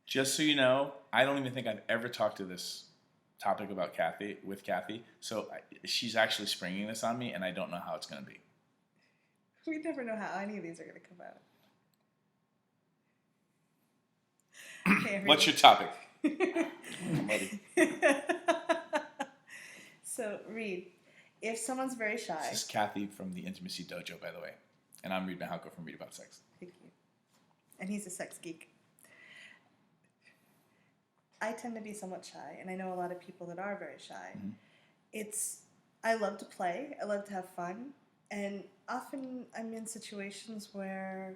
Just so you know, I don't even think I've ever talked to this topic about with Cathy. So she's actually springing this on me, and I don't know how it's going to be. We never know how any of these are going to come out. Okay, What's your topic? So, Reid, if someone's very shy... This is Cathy from the Intimacy Dojo, by the way. And I'm Reid Mahalko from Reid About Sex. Thank you. And he's a sex geek. I tend to be somewhat shy, and I know a lot of people that are very shy. Mm-hmm. I love to play, I love to have fun, and often I'm in situations where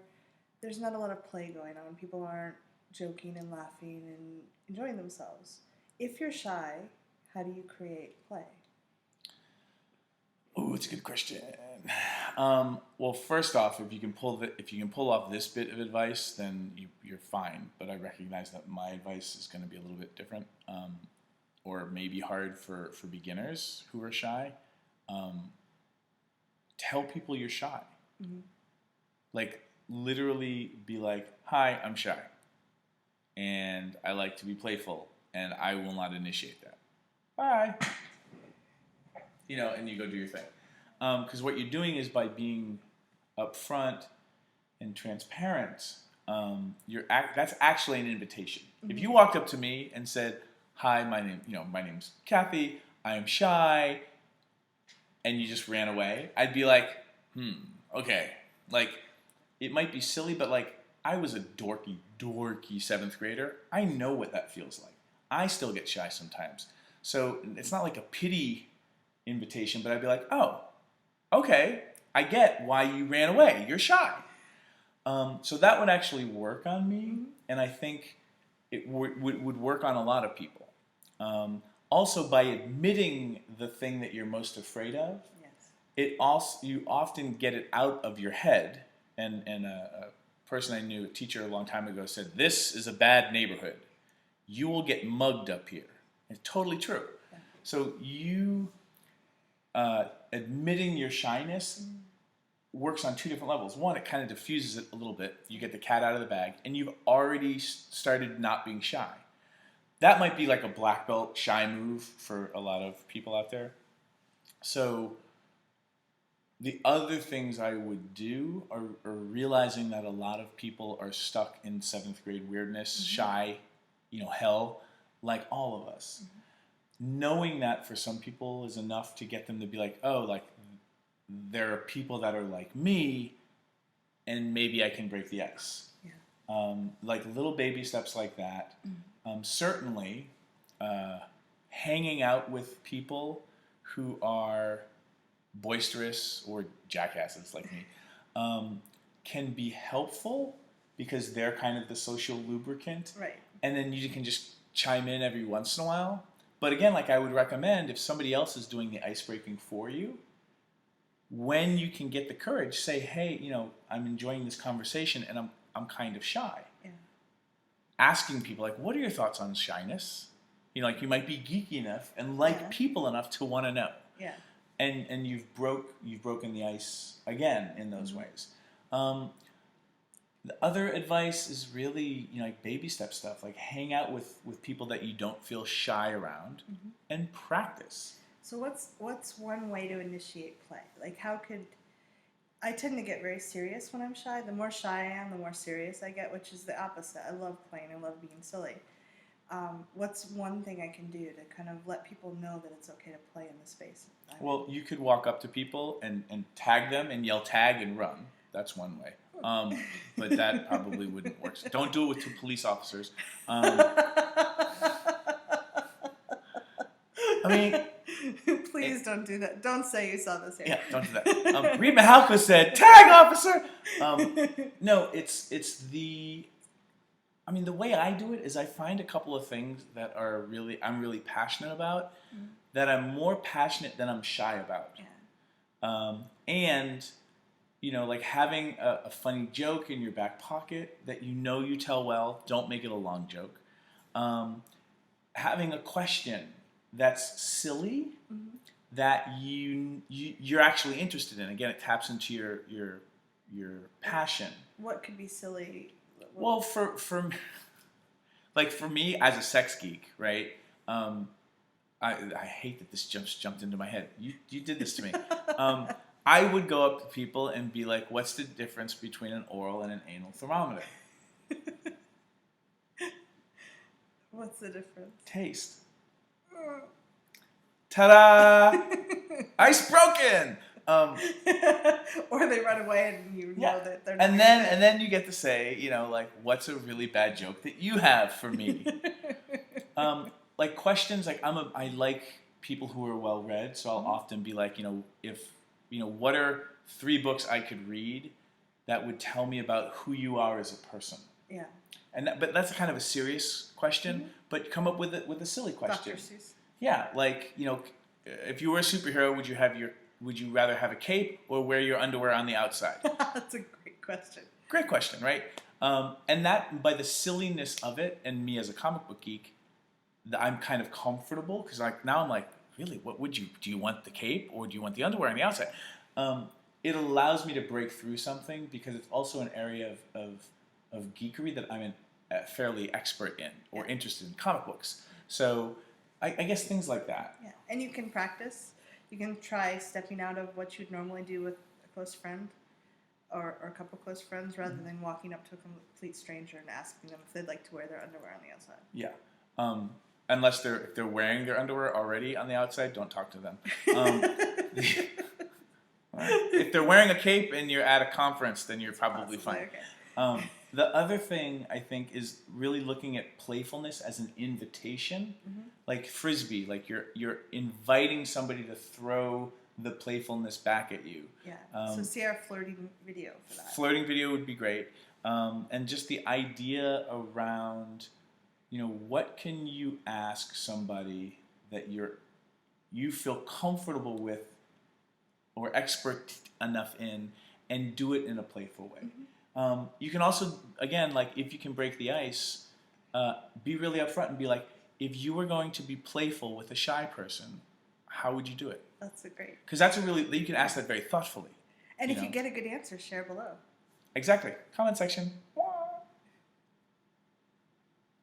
there's not a lot of play going on. People aren't joking and laughing and enjoying themselves. If you're shy, how do you create play? Oh, it's a good question. Well, first off, if you can pull off this bit of advice, then you're fine. But I recognize that my advice is going to be a little bit different, or maybe hard for beginners who are shy. Tell people you're shy. Mm-hmm. Like literally, be like, "Hi, I'm shy, and I like to be playful, and I will not initiate that. Bye." And you go do your thing. Because what you're doing is by being upfront and transparent, that's actually an invitation. Mm-hmm. If you walked up to me and said, "Hi, my name's Cathy. I am shy," and you just ran away, I'd be like, okay. Like, it might be silly, but like, I was a dorky 7th grader. I know what that feels like. I still get shy sometimes. So it's not like a pity invitation, but I'd be like, "Oh, okay, I get why you ran away. You're shy." So that would actually work on me, and I think it would work on a lot of people. Also, by admitting the thing that you're most afraid of, you often get it out of your head. And a person I knew, a teacher a long time ago, said, "This is a bad neighborhood. You will get mugged up here." It's totally true. Yeah. So admitting your shyness works on 2 different levels. One, it kind of diffuses it a little bit. You get the cat out of the bag, and you've already started not being shy. That might be like a black belt shy move for a lot of people out there. So the other things I would do are realizing that a lot of people are stuck in 7th grade weirdness, shy, hell, like all of us. Knowing that for some people is enough to get them to be like, "Oh, like there are people that are like me, and maybe I can break the ice." Yeah. Like little baby steps like that. Certainly, hanging out with people who are boisterous or jackasses like me can be helpful because they're kind of the social lubricant. Right. And then you can just chime in every once in a while. But again, like I would recommend, if somebody else is doing the ice breaking for you, when you can get the courage, say, "Hey, I'm enjoying this conversation and I'm kind of shy." Yeah. Asking people like, "What are your thoughts on shyness?" Like you might be geeky enough and like people enough to want to know. Yeah. And you've broken the ice again in those ways. The other advice is really, like baby step stuff, like hang out with people that you don't feel shy around and practice. So what's one way to initiate play? Like I tend to get very serious when I'm shy. The more shy I am, the more serious I get, which is the opposite. I love playing, I love being silly. What's one thing I can do to kind of let people know that it's okay to play in the space? Well, you could walk up to people and tag them and yell "tag" and run. That's one way. But that probably wouldn't work. So don't do it with 2 police officers. Please don't do that. Don't say you saw this here. Yeah, don't do that. Reid Mahalko said, "Tag, officer!" No, it's the... the way I do it is I find a couple of things that I'm really passionate about, that I'm more passionate than I'm shy about. Yeah. And like having a funny joke in your back pocket that you tell well, don't make it a long joke. Having a question that's silly, that you're actually interested in. Again, it taps into your passion. What could be silly? Well, for Like for me as a sex geek, right? I hate that this jumped into my head. You did this to me. I would go up to people and be like, "What's the difference between an oral and an anal thermometer?" What's the difference? Taste. Ta-da! Ice broken. Or they run away and you know that they're not and then you get to say, you know, like, what's a really bad joke that you have for me? Like questions, like I like people who are well read, so I'll often be like, what are 3 books I could read that would tell me about who you are as a person? Yeah. But that's kind of a serious question, but come up with a silly question. Dr. Seuss. Yeah, like, if you were a superhero, would you rather have a cape or wear your underwear on the outside? That's a great question. Great question, right? And that, by the silliness of it, and me as a comic book geek, I'm kind of comfortable because now I'm like, really, what would you? Do you want the cape or do you want the underwear on the outside? It allows me to break through something because it's also an area of geekery that I'm fairly expert in or interested in, comic books. So I guess things like that. Yeah, and you can practice. You can try stepping out of what you'd normally do with a close friend or a couple close friends rather than walking up to a complete stranger and asking them if they'd like to wear their underwear on the outside. Yeah. Unless they're wearing their underwear already on the outside, don't talk to them. If they're wearing a cape and you're at a conference, then you're probably fine. Okay. The other thing I think is really looking at playfulness as an invitation, like frisbee, like you're inviting somebody to throw the playfulness back at you. Yeah. So see our flirting video for that. Flirting video would be great, and just the idea around, what can you ask somebody that you feel comfortable with or expert enough in, and do it in a playful way. You can also, again, like if you can break the ice, be really upfront and be like, if you were going to be playful with a shy person, how would you do it? That's a great. Because you can ask that very thoughtfully. And if you get a good answer, share below. Exactly. Comment section.